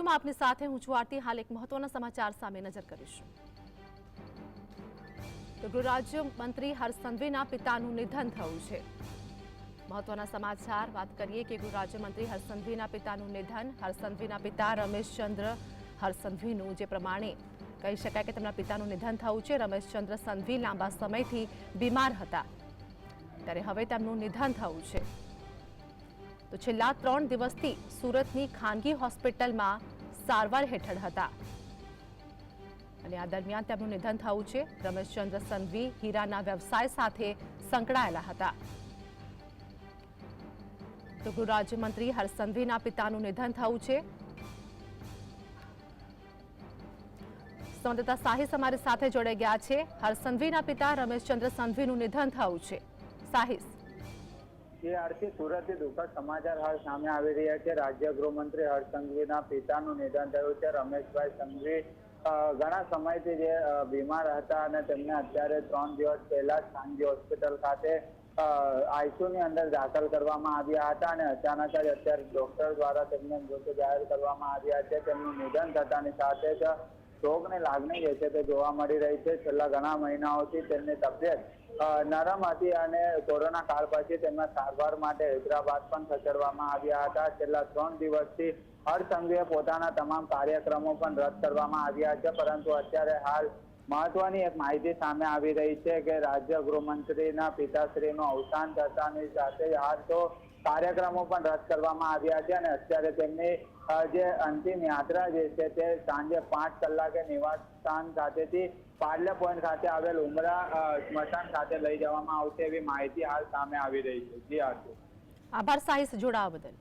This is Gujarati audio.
વિડીયોમાં આપની સાથે હું છું આરતી। હાલ એક મહત્વના સમાચાર સામે નજર કરીશું। તો ગૃહ રાજ્ય મંત્રી હર્ષ સંઘવીના પિતાનું નિધન થયું છે। મહત્વના સમાચાર વાત કરીએ કે ગૃહ રાજ્ય મંત્રી હર્ષ સંઘવીના પિતાનું નિધન। હર્ષ સંઘવીના પિતા રમેશચંદ્ર હર્ષ સંઘવીનું જે પ્રમાણે કહી શકાય કે તેમના પિતાનું નિધન થયું છે। રમેશચંદ્ર સંઘવી લાંબા સમયથી બીમાર હતા, ત્યારે હવે તેમનું નિધન થયું છે। તો છેલ્લા 3 દિવસથી સુરતની ખાનગી હોસ્પિટલમાં સારવાર હેઠળ હતા અને આ દરમિયાન તેમનું નિધન થયું છે। રમેશચંદ્ર સંઘવી હીરાના વ્યવસાય સાથે સંકળાયેલા હતા। તો ગૃહ રાજ્યમંત્રી હર્ષ સંઘવીના પિતાનું નિધન થયું છે। સંવાદદાતા સાહિસ અમારી સાથે જોડાઈ ગયા છે। હર્ષ સંઘવીના પિતા રમેશચંદ્ર સંઘવીનું નિધન થયું છે। સાહિસ, આરતી, સુરતથી દુઃખદ સમાચાર હાલ સામે આવી રહ્યા છે। રાજ્ય ગૃહમંત્રી હર્ષ સંઘવીના પિતાનું નિધન થયું છે। રમેશભાઈ સંઘવી ઘણા સમયથી જે બીમાર હતા અને તેમને અત્યારે 3 દિવસ પહેલા જ ખાનગી હોસ્પિટલ ખાતે આઈસીયુની અંદર દાખલ કરવામાં આવ્યા હતા અને અચાનક જ અત્યારે ડોક્ટર દ્વારા તેમને મૃત જાહેર કરવામાં આવ્યા છે। તેમનું નિધન થતાની સાથે જ શોકની લાગણી જે છે તે જોવા મળી રહી છે। છેલ્લા ઘણા મહિનાઓથી તેમની તબિયત નરમ હતી અને કોરોના કાળ પછી તેમના સારવાર માટે હૈદરાબાદ પણ ખસેડવામાં આવ્યા હતા। છેલ્લા 3 દિવસથી હર્ષ સંઘવીએ પોતાના તમામ કાર્યક્રમો પણ રદ કરવામાં આવ્યા છે, પરંતુ અત્યારે હાલ મહત્વની એક માહિતી સામે આવી રહી છે કે રાજ્ય ગૃહમંત્રીના પિતાશ્રીનું અવસાન થતાની સાથે હાલ તો કાર્યક્રમો પણ રદ કરવામાં આવ્યા છે અને અત્યારે તેમની જે અંતિમ યાત્રા જે છે તે સાંજે 5 કલાકે નિવાસ સ્થાન ખાતેથી પાર્લે પોઈન્ટ ખાતે આવેલ ઉમરા સ્મશાન ખાતે લઈ જવામાં આવશે એવી માહિતી હાલ સામે આવી રહી છે। જી આરતી, આભાર સાહિસ જોડાવા બદલ।